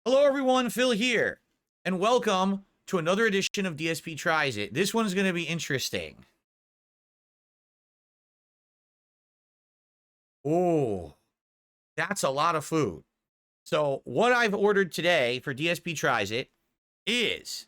Hello everyone, Phil here, and welcome to another edition of DSP Tries It. This one's going to be interesting. Oh, that's a lot of food. So what I've ordered today for DSP Tries It is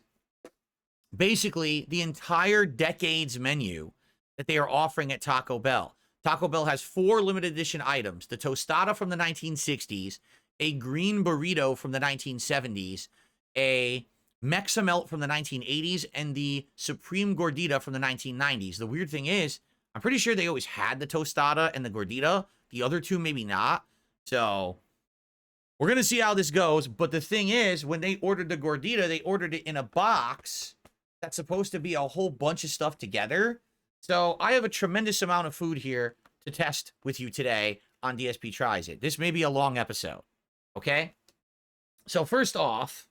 basically the entire Decades menu that they are offering at Taco Bell. Taco Bell has 4 limited edition items: the Tostada from the 1960s, a green burrito from the 1970s, a Meximelt from the 1980s, and the Supreme Gordita from the 1990s. The weird thing is, I'm pretty sure they always had the Tostada and the Gordita. The other two, maybe not. So we're going to see how this goes. But the thing is, when they ordered the Gordita, they ordered it in a box that's supposed to be a whole bunch of stuff together. So I have a tremendous amount of food here to test with you today on DSP Tries It. This may be a long episode. Okay? So first off,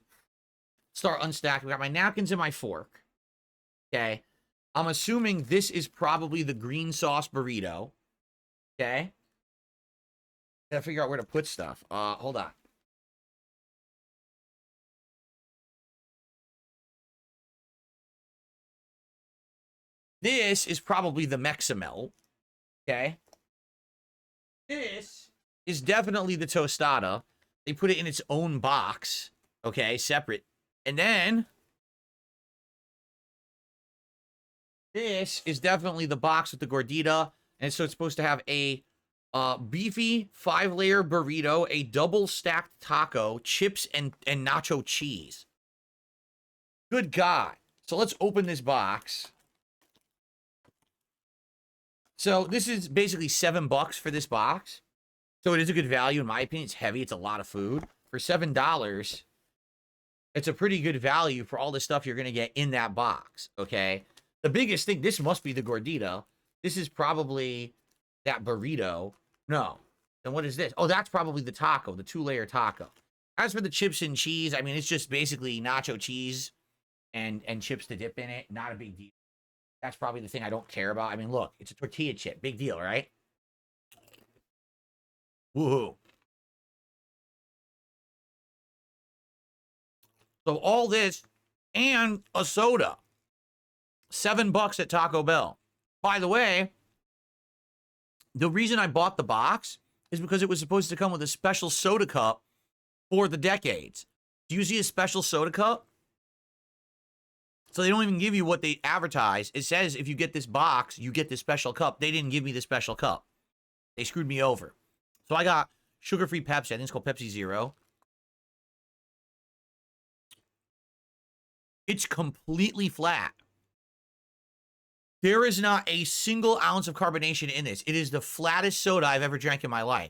start unstacking. We got my napkins and my fork. Okay? I'm assuming this is probably the green sauce burrito. Okay? Gotta figure out where to put stuff. Hold on. This is probably the Meximelt. Okay? This is definitely the Tostada. They put it in its own box. Okay, separate. And then this is definitely the box with the Gordita. And so it's supposed to have a beefy 5-layer burrito, a double stacked taco, chips, and nacho cheese. Good God. So let's open this box. So this is basically $7 for this box. So it is a good value in my opinion. It's heavy. It's a lot of food. For $7, it's a pretty good value for all the stuff you're going to get in that box. Okay. The biggest thing, this must be the Gordita. This is probably that burrito. No. Then what is this? Oh, that's probably the taco, the 2-layer taco. As for the chips and cheese, I mean, it's just basically nacho cheese and chips to dip in it. Not a big deal. That's probably the thing I don't care about. I mean, look, it's a tortilla chip. Big deal, right? Woohoo. So all this and a soda. $7 at Taco Bell. By the way, the reason I bought the box is because it was supposed to come with a special soda cup for the Decades. Do you see a special soda cup? So they don't even give you what they advertise. It says if you get this box, you get this special cup. They didn't give me the special cup. They screwed me over. So I got sugar-free Pepsi. I think it's called Pepsi Zero. It's completely flat. There is not a single ounce of carbonation in this. It is the flattest soda I've ever drank in my life.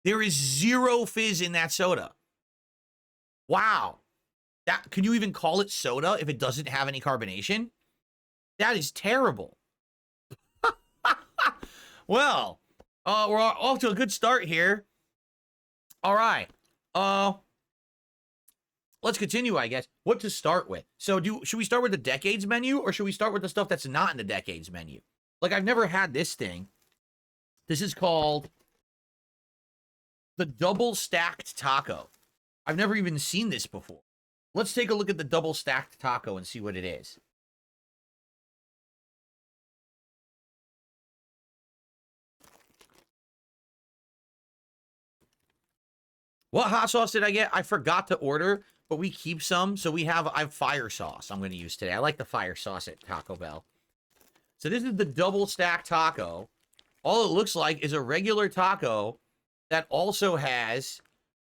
There is zero fizz in that soda. Wow. Can you even call it soda if it doesn't have any carbonation? That is terrible. Well, we're off to a good start here. All right. Let's continue, I guess. What to start with? So should we start with the Decades menu, or should we start with the stuff that's not in the Decades menu? Like, I've never had this thing. This is called the double stacked taco. I've never even seen this before. Let's take a look at the double stacked taco and see what it is. What hot sauce did I get? I forgot to order, but we keep some. So I have fire sauce I'm going to use today. I like the fire sauce at Taco Bell. So this is the double stacked taco. All it looks like is a regular taco that also has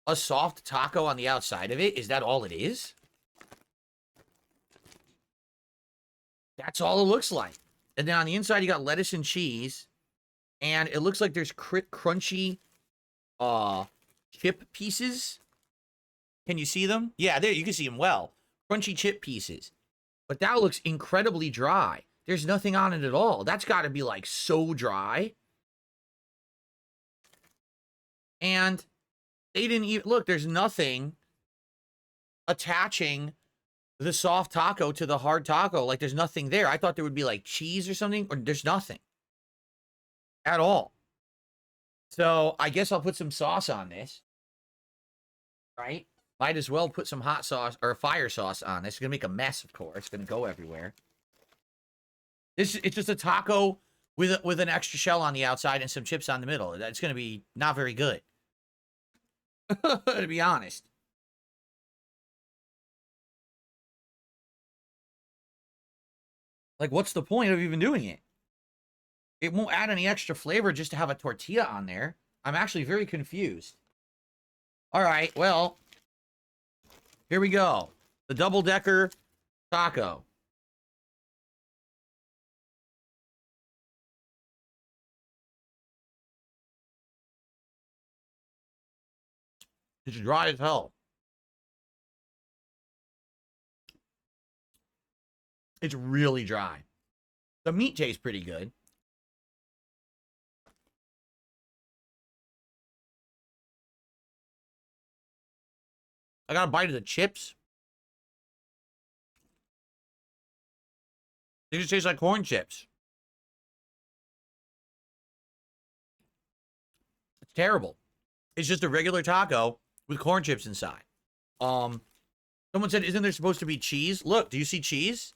a soft taco on the outside of it. Is that all it is? That's all it looks like. And then on the inside, you got lettuce and cheese. And it looks like there's crunchy chip pieces. Can you see them? Yeah, there, you can see them well. Crunchy chip pieces. But that looks incredibly dry. There's nothing on it at all. That's got to be like so dry. And they didn't even, look, there's nothing attaching the soft taco to the hard taco. Like, there's nothing there. I thought there would be like cheese or something, or there's nothing at all. So I guess I'll put some sauce on this. right? Might as well put some hot sauce or fire sauce on. It's gonna make a mess, of course. It's gonna go everywhere. It's just a taco with an extra shell on the outside and some chips on the middle. That's gonna be not very good. To be honest. Like, what's the point of even doing it? It won't add any extra flavor just to have a tortilla on there. I'm actually very confused. All right, well, here we go. The double-decker taco. It's dry as hell. It's really dry. The meat tastes pretty good. I got a bite of the chips. They just taste like corn chips. It's terrible. It's just a regular taco with corn chips inside. Someone said, isn't there supposed to be cheese? Look, do you see cheese?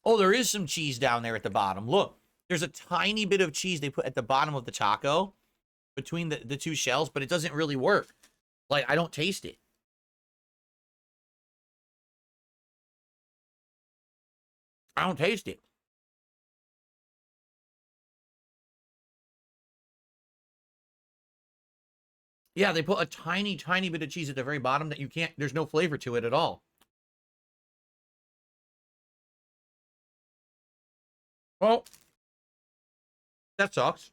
Oh, there is some cheese down there at the bottom. Look, there's a tiny bit of cheese they put at the bottom of the taco between the two shells, but it doesn't really work. Like, I don't taste it. I don't taste it. Yeah, they put a tiny, tiny bit of cheese at the very bottom that you can't, there's no flavor to it at all. Well, that sucks.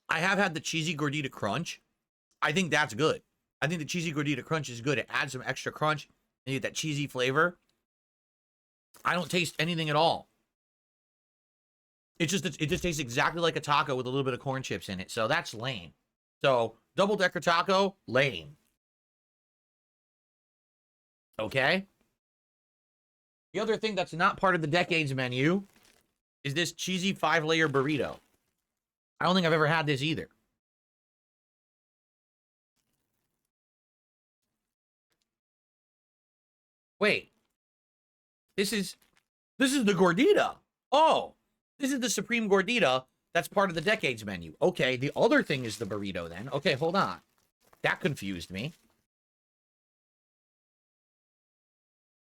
I have had the cheesy gordita crunch. I think that's good. I think the cheesy gordita crunch is good. It adds some extra crunch and you get that cheesy flavor. I don't taste anything at all. It just tastes exactly like a taco with a little bit of corn chips in it. So that's lame. So double-decker taco, lame. Okay. The other thing that's not part of the decades menu is this cheesy 5-layer burrito. I don't think I've ever had this either. Wait. This is the gordita. Oh, this is the supreme gordita that's part of the decades menu. Okay, the other thing is the burrito then. Okay, hold on. That confused me.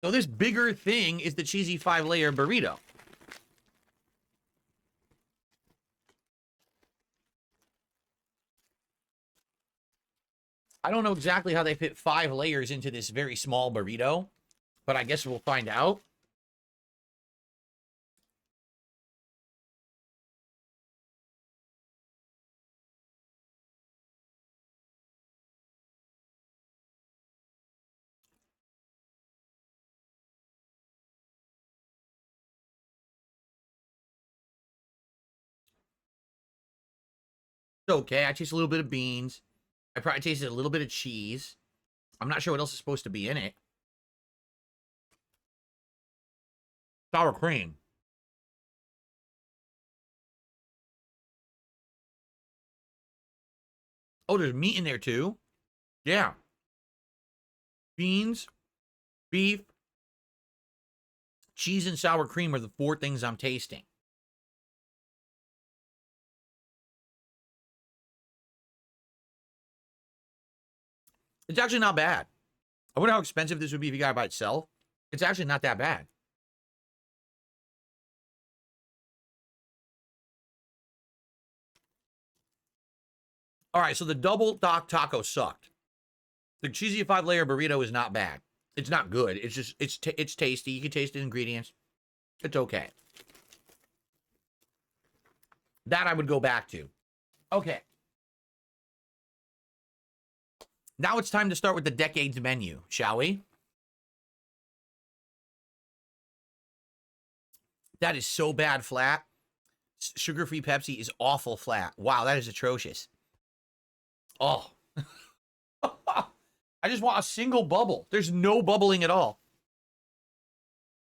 So this bigger thing is the cheesy 5-layer burrito. I don't know exactly how they fit 5 layers into this very small burrito, but I guess we'll find out. It's okay. I taste a little bit of beans. I probably tasted a little bit of cheese. I'm not sure what else is supposed to be in it. Sour cream. Oh, there's meat in there too. Yeah. Beans, beef, cheese, and sour cream are the 4 things I'm tasting. It's actually not bad. I wonder how expensive this would be if you got it by itself. It's actually not that bad. All right, so the double dock taco sucked. The cheesy 5-layer burrito is not bad. It's not good. It's just, it's tasty. You can taste the ingredients. It's okay. That I would go back to. Okay. Now it's time to start with the decades menu, shall we? That is so bad flat. Sugar-free Pepsi is awful flat. Wow, that is atrocious. Oh. I just want a single bubble. There's no bubbling at all.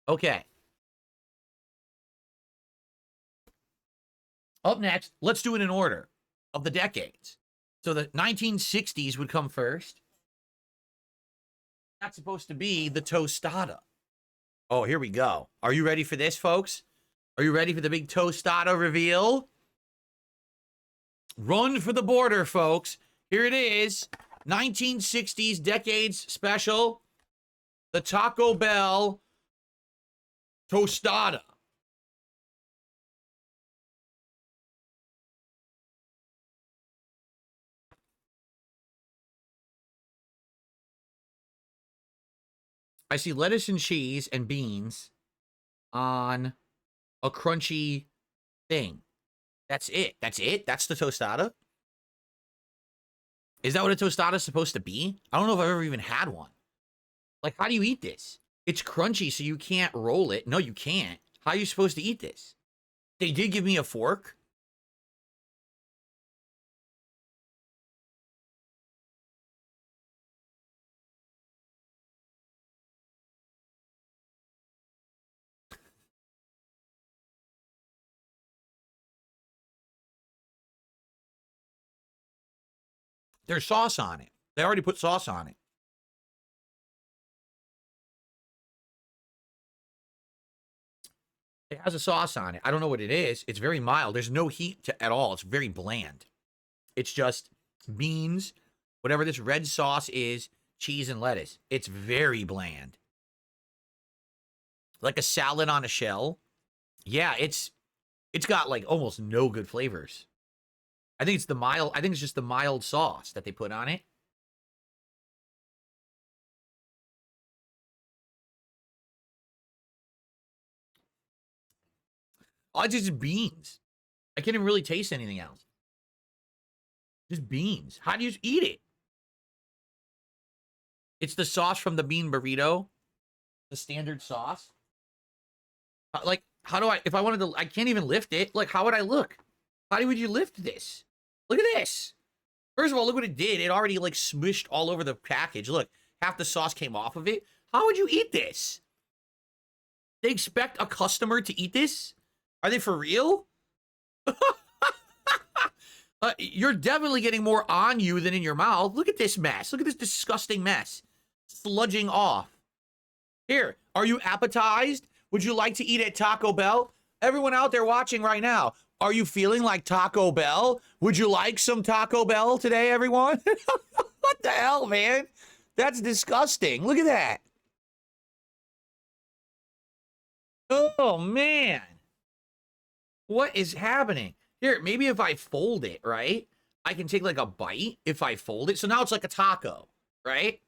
Okay. Up next, let's do it in order of the decades. So the 1960s would come first. That's supposed to be the tostada. Oh, here we go. Are you ready for this, folks? Are you ready for the big tostada reveal? Run for the border, folks. Here it is. 1960s decades special. The Taco Bell tostada. I see lettuce and cheese and beans on a crunchy thing. That's it. That's it? That's the tostada? Is that what a tostada is supposed to be? I don't know if I've ever even had one. Like, how do you eat this? It's crunchy, so you can't roll it. No, you can't. How are you supposed to eat this? They did give me a fork. There's sauce on it. They already put sauce on it. It has a sauce on it. I don't know what it is. It's very mild. There's no heat at all. It's very bland. It's just beans, whatever this red sauce is, cheese and lettuce. It's very bland. Like a salad on a shell. Yeah, it's got like almost no good flavors. I think it's just the mild sauce that they put on it. Oh, it's just beans. I can't even really taste anything else. Just beans. How do you eat it? It's the sauce from the bean burrito. The standard sauce. Like, how do if I wanted to, I can't even lift it. Like, how would I look? How would you lift this? Look at this. First of all, look what it did. It already, like, smushed all over the package. Look, half the sauce came off of it. How would you eat this? They expect a customer to eat this? Are they for real? You're definitely getting more on you than in your mouth. Look at this mess. Look at this disgusting mess. Sludging off. Here, are you appetized? Would you like to eat at Taco Bell? Everyone out there watching right now, are you feeling like Taco Bell? Would you like some Taco Bell today, everyone? What the hell, man? That's disgusting. Look at that. Oh, man. What is happening? Here, maybe if I fold it, right? I can take like a bite if I fold it. So now it's like a taco, right?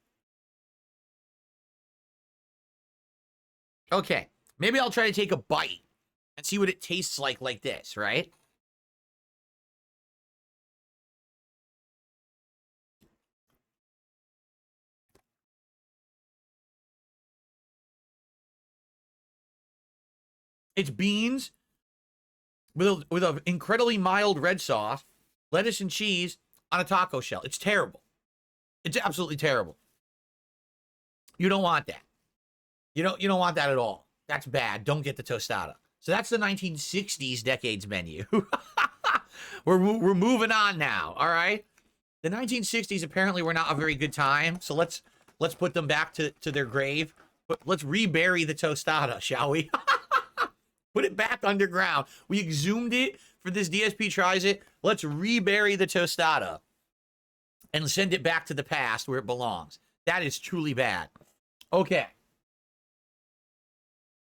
Okay. Maybe I'll try to take a bite and see what it tastes like this, right? It's beans with an incredibly mild red sauce, lettuce and cheese on a taco shell. It's terrible. It's absolutely terrible. You don't want that. You don't want that at all. That's bad. Don't get the tostada. So that's the 1960s decades menu. we're moving on now, all right? The 1960s apparently were not a very good time, so let's put them back to their grave. Let's rebury the tostada, shall we? Put it back underground. We exhumed it for this DSP Tries It. Let's rebury the tostada and send it back to the past where it belongs. That is truly bad. Okay.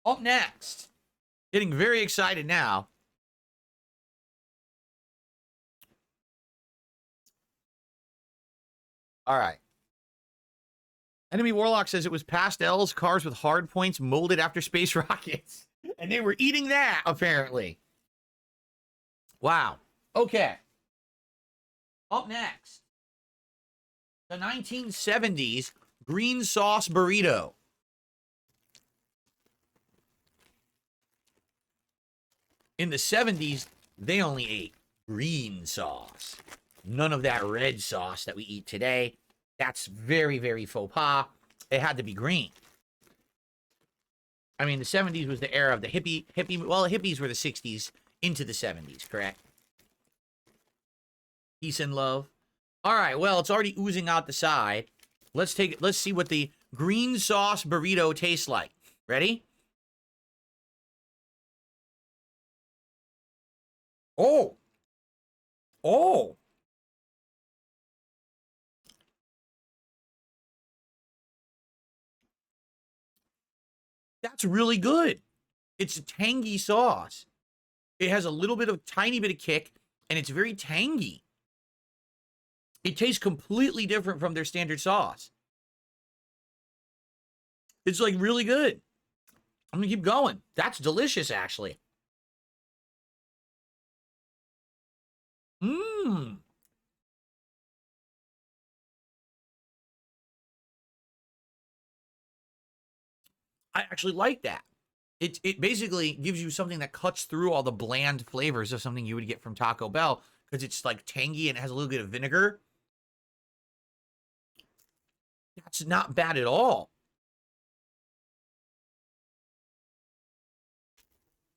Up next, getting very excited now. All right. Enemy Warlock says it was pastels, cars with hard points molded after space rockets. And they were eating that, apparently. Wow. Okay. Up next, the 1970s green sauce burrito. In the 70s, they only ate green sauce. None of that red sauce that we eat today. That's very, very faux pas. It had to be green. I mean, the 70s was the era of the hippie. Well, the hippies were the 60s into the 70s, correct? Peace and love. All right, well, it's already oozing out the side. Let's see what the green sauce burrito tastes like. Ready? Oh. Oh. That's really good. It's a tangy sauce. It has a little bit of tiny bit of kick, and it's very tangy. It tastes completely different from their standard sauce. It's like really good. I'm gonna keep going. That's delicious, actually. Mmm. I actually like that. It basically gives you something that cuts through all the bland flavors of something you would get from Taco Bell because it's like tangy and it has a little bit of vinegar. That's not bad at all.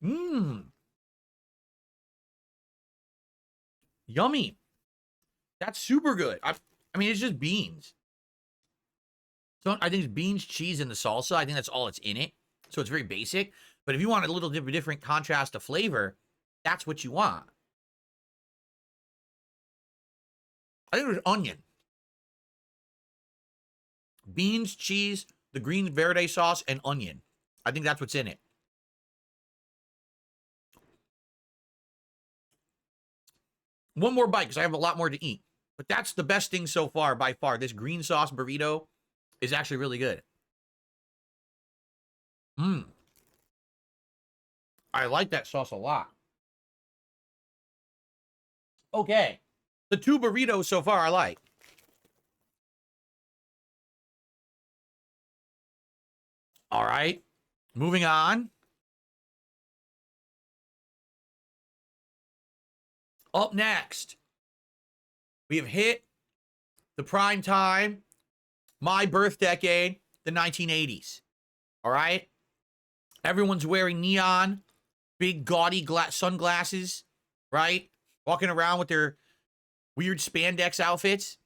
Mmm. Yummy. That's super good. I mean, it's just beans. So I think it's beans, cheese, and the salsa. I think that's all it's in it. So it's very basic. But if you want a little different contrast of flavor, that's what you want. I think there's onion. Beans, cheese, the green verde sauce, and onion. I think that's what's in it. One more bite because I have a lot more to eat. But that's the best thing so far, by far. This green sauce burrito is actually really good. Mmm. I like that sauce a lot. Okay. The two burritos so far I like. All right. Moving on. Up next, we have hit the prime time, my birth decade, the 1980s. All right? Everyone's wearing neon, big gaudy sunglasses, right? Walking around with their weird spandex outfits,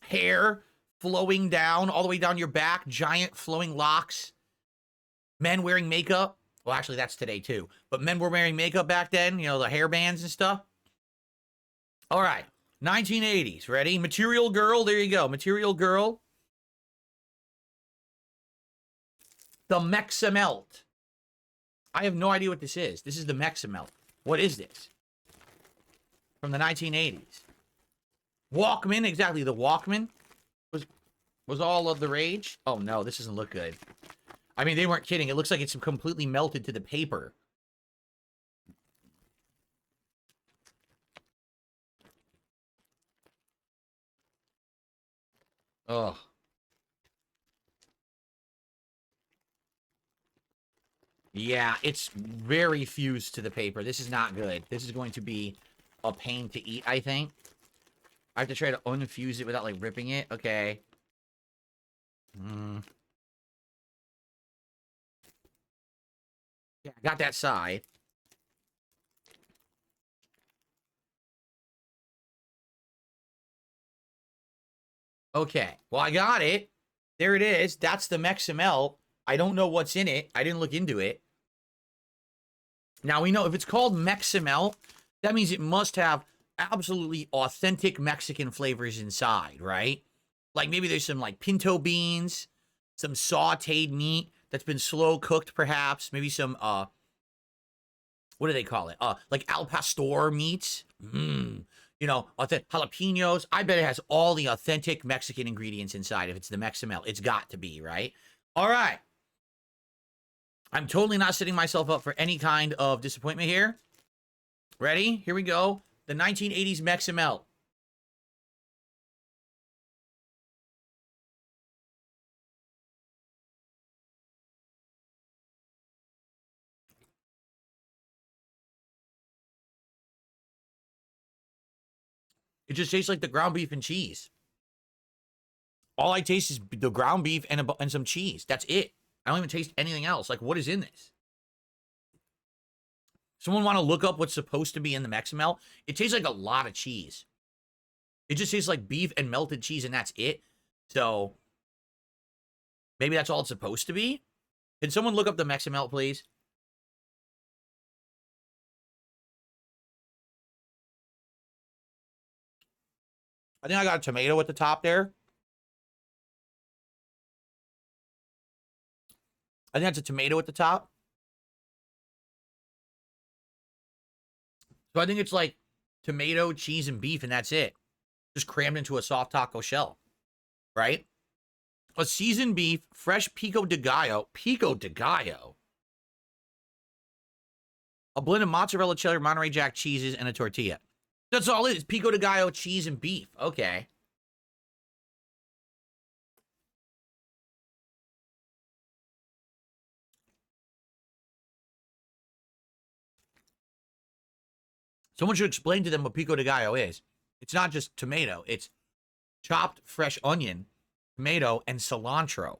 hair flowing down all the way down your back, giant flowing locks. Men wearing makeup. Well, actually, that's today too. But men were wearing makeup back then, you know, the hair bands and stuff. All right. 1980s. Ready? Material Girl. There you go. Material Girl. The Meximelt. I have no idea what this is. This is the Meximelt. What is this? From the 1980s. Walkman. Exactly. The Walkman was all of the rage. Oh, no. This doesn't look good. I mean, they weren't kidding. It looks like it's completely melted to the paper. Ugh. Yeah, it's very fused to the paper. This is not good. This is going to be a pain to eat, I think. I have to try to unfuse it without, like, ripping it. Okay. Yeah, I got that side. Okay. Well, I got it. There it is. That's the Meximelt. I don't know what's in it. I didn't look into it. Now, we know if it's called Meximelt, that means it must have absolutely authentic Mexican flavors inside, right? Like maybe there's some like pinto beans, some sauteed meat that's been slow cooked, perhaps. Maybe some what do they call it? Like al pastor meats. You know, jalapenos. I bet it has all the authentic Mexican ingredients inside if it's the Meximelt. It's got to be, right? All right. I'm totally not setting myself up for any kind of disappointment here. Ready? Here we go. The 1980s Meximelt. It just tastes like the ground beef and cheese. All I taste is the ground beef and some cheese. That's it. I don't even taste anything else. Like, what is in this? Someone want to look up what's supposed to be in the Meximelt? It tastes like a lot of cheese. It just tastes like beef and melted cheese, and that's it. So maybe that's all it's supposed to be. Can someone look up the Meximelt, please? I think I got a tomato at the top there. I think that's a tomato at the top. So I think it's like tomato, cheese, and beef, and that's it. Just crammed into a soft taco shell, right? A seasoned beef, fresh pico de gallo. Pico de gallo? A blend of mozzarella, cheddar, Monterey Jack cheeses, and a tortilla. That's all it is. Pico de gallo, cheese, and beef. Okay. Someone should explain to them what pico de gallo is. It's not just tomato. It's chopped fresh onion, tomato, and cilantro.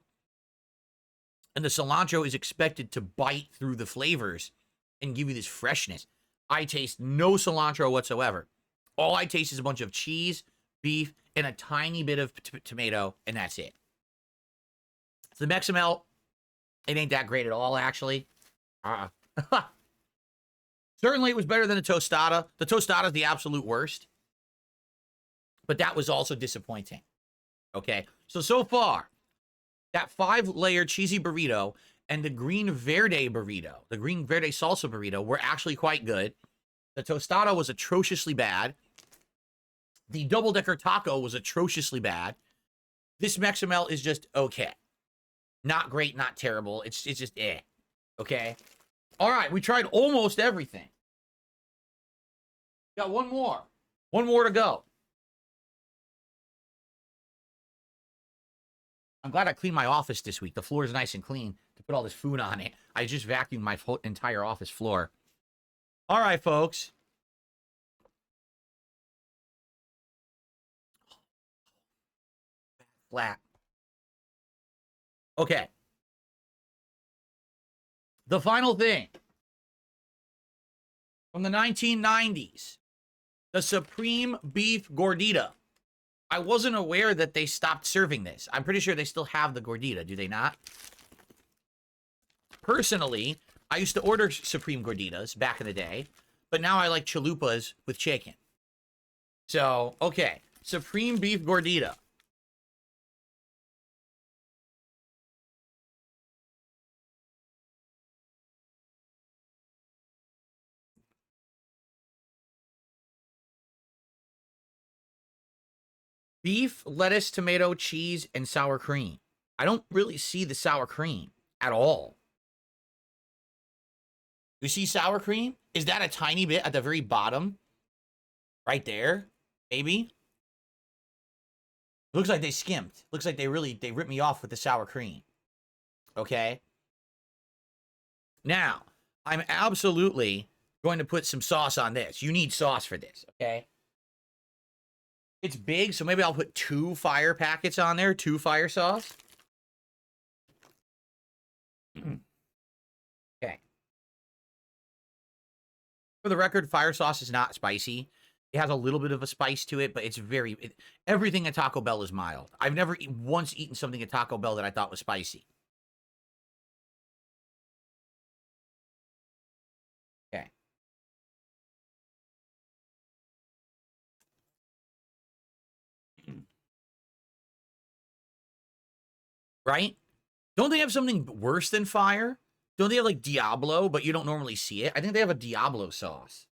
And the cilantro is expected to bite through the flavors and give you this freshness. I taste no cilantro whatsoever. All I taste is a bunch of cheese, beef, and a tiny bit of tomato, and that's it. The Meximelt, it ain't that great at all, actually. Certainly, it was better than the Tostada. The Tostada is the absolute worst. But that was also disappointing. Okay? So far, that 5-layer cheesy burrito and the green Verde burrito, the green Verde salsa burrito, were actually quite good. The Tostada was atrociously bad. The double-decker taco was atrociously bad. This Meximelt is just okay. Not great, not terrible. It's just eh. Okay? All right, we tried almost everything. Got one more. One more to go. I'm glad I cleaned my office this week. The floor is nice and clean to put all this food on it. I just vacuumed my entire office floor. All right, folks. Flat. Okay. The final thing. From the 1990s. The Supreme Beef Gordita. I wasn't aware that they stopped serving this. I'm pretty sure they still have the Gordita. Do they not? Personally, I used to order Supreme Gorditas back in the day, but now I like chalupas with chicken. So, okay. Supreme Beef Gordita. Beef, lettuce, tomato, cheese, and sour cream. I don't really see the sour cream at all. You see sour cream? Is that a tiny bit at the very bottom? Right there? Maybe? Looks like they skimped. Looks like they ripped me off with the sour cream. Okay? Now, I'm absolutely going to put some sauce on this. You need sauce for this, okay? It's big, so maybe I'll put 2 fire packets on there. 2 fire sauce. Okay. For the record, fire sauce is not spicy. It has a little bit of a spice to it, but it's everything at Taco Bell is mild. I've never once eaten something at Taco Bell that I thought was spicy. Okay. Right? Don't they have something worse than fire? Don't they have like Diablo, but you don't normally see it? I think they have a Diablo sauce.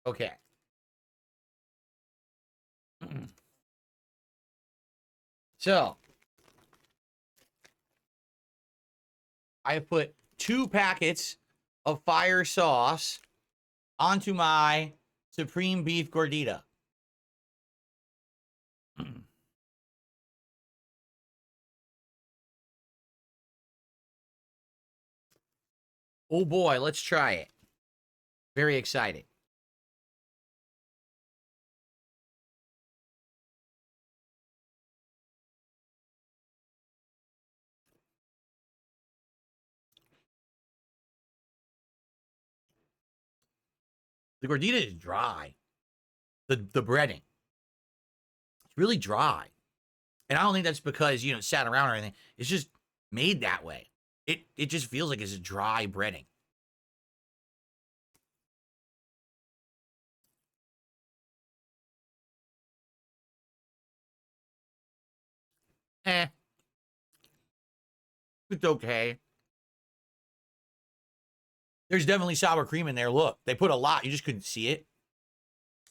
Okay. So, I have put 2 packets of fire sauce onto my Supreme Beef Gordita. Oh boy, let's try it. Very excited. The gordita is dry. The breading. It's really dry. And I don't think that's because, you know, it sat around or anything. It's just made that way. It just feels like it's a dry breading. It's okay. There's definitely sour cream in there. Look, they put a lot. You just couldn't see it.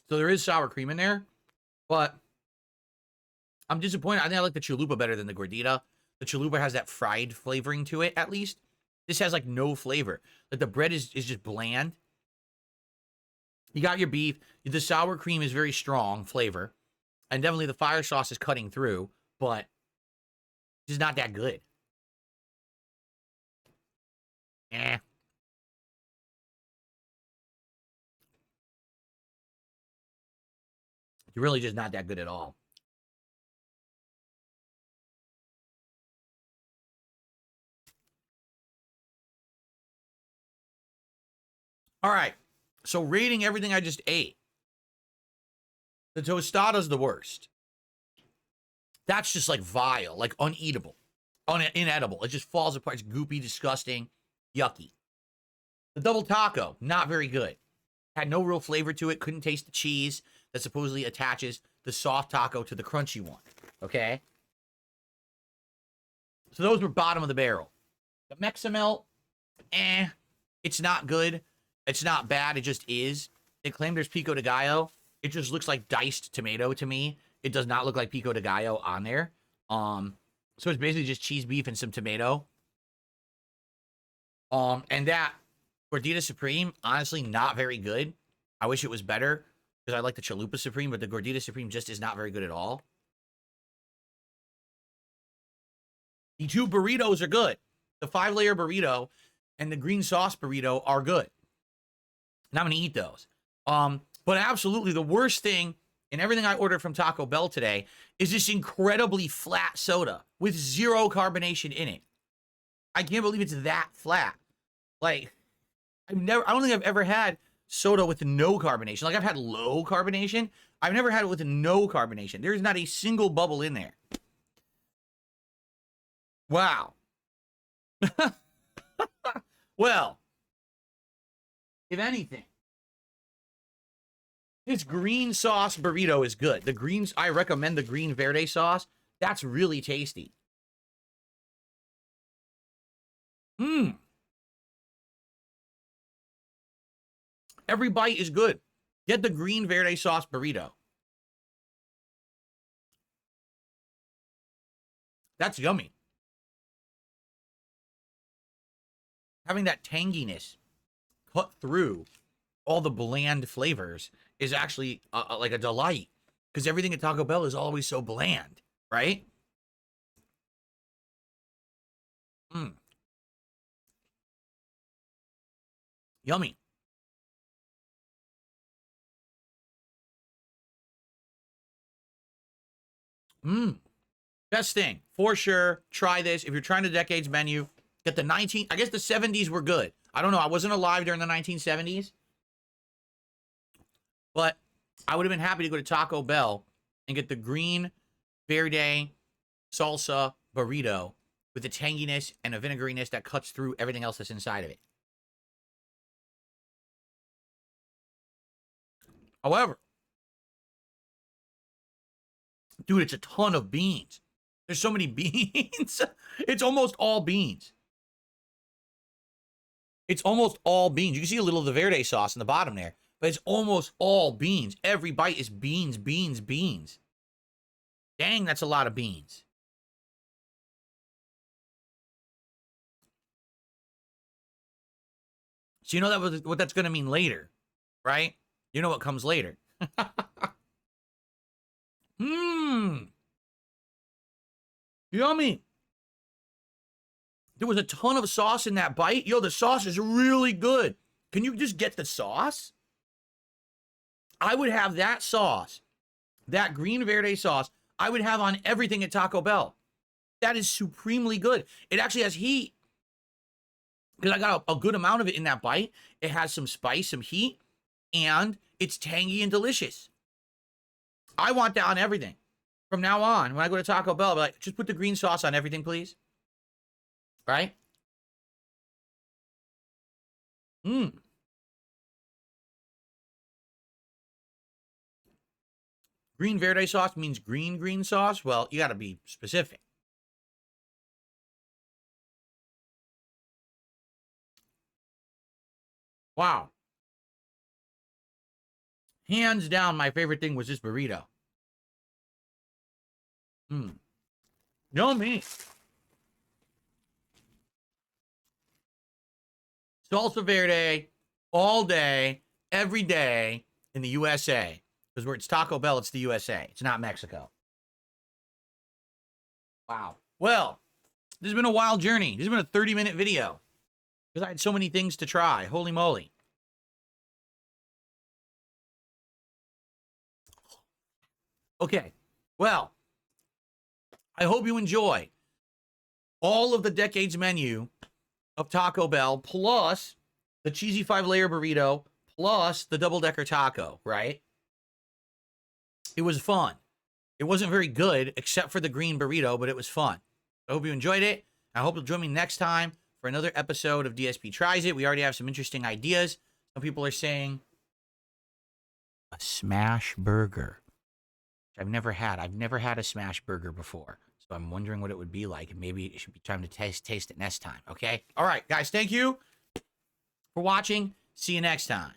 So there is sour cream in there. But I'm disappointed. I think I like the chalupa better than the gordita. The chalupa has that fried flavoring to it, at least. This has, like, no flavor. Like, the bread is just bland. You got your beef. The sour cream is very strong flavor. And definitely the fire sauce is cutting through. But it's just not that good. It's really just not that good at all. All right. So rating everything I just ate. The Tostada's the worst. That's just like vile, like uneatable, inedible. It just falls apart. It's goopy, disgusting, yucky. The double taco, not very good. Had no real flavor to it. Couldn't taste the cheese that supposedly attaches the soft taco to the crunchy one. Okay? So those were bottom of the barrel. The Meximelt, it's not good. It's not bad. It just is. They claim there's pico de gallo. It just looks like diced tomato to me. It does not look like pico de gallo on there. So it's basically just cheese beef and some tomato. And that Gordita Supreme, honestly, not very good. I wish it was better because I like the Chalupa Supreme, but the Gordita Supreme just is not very good at all. The two burritos are good. The 5-layer burrito and the green sauce burrito are good. And I'm going to eat those. But absolutely the worst thing in everything I ordered from Taco Bell today is this incredibly flat soda with zero carbonation in it. I can't believe it's that flat. Like, I don't think I've ever had soda with no carbonation. Like, I've had low carbonation. I've never had it with no carbonation. There's not a single bubble in there. Wow. Well, if anything, this green sauce burrito is good. I recommend the green Verde sauce. That's really tasty. Every bite is good. Get the green Verde sauce burrito. That's yummy. Having that tanginess cut through all the bland flavors is actually like a delight, because everything at Taco Bell is always so bland, right? Yummy. Best thing, for sure. Try this. If you're trying the decades menu, get the I guess the 70s were good. I don't know. I wasn't alive during the 1970s. But I would have been happy to go to Taco Bell and get the green Verde salsa burrito with the tanginess and a vinegariness that cuts through everything else that's inside of it. However, dude, it's a ton of beans. There's so many beans. It's almost all beans. It's almost all beans. You can see a little of the Verde sauce in the bottom there, but it's almost all beans. Every bite is beans, beans, beans. Dang, that's a lot of beans. So you know what that's going to mean later, right? You know what comes later. Yummy. There was a ton of sauce in that bite. Yo, the sauce is really good. Can you just get the sauce? I would have that sauce, that green Verde sauce, I would have on everything at Taco Bell. That is supremely good. It actually has heat, because I got a good amount of it in that bite. It has some spice, some heat. and it's tangy and delicious. I want that on everything. From now on, when I go to Taco Bell, I'll be like, just put the green sauce on everything, please. Right? Green Verde sauce means green sauce? Well, you got to be specific. Wow. Hands down, my favorite thing was this burrito. No me. Salsa Verde all day, every day in the USA. Because where it's Taco Bell, it's the USA. It's not Mexico. Wow. Well, this has been a wild journey. This has been a 30-minute video. Because I had so many things to try. Holy moly. Okay. Well, I hope you enjoy all of the decades menu of Taco Bell, plus the cheesy 5-layer burrito, plus the double-decker taco, right? It was fun. It wasn't very good, except for the green burrito, but it was fun. I hope you enjoyed it. I hope you'll join me next time for another episode of DSP Tries It. We already have some interesting ideas. Some people are saying a smash burger, which I've never had. I've never had a smash burger before. So I'm wondering what it would be like. And maybe it should be time to taste it next time. Okay? All right, guys. Thank you for watching. See you next time.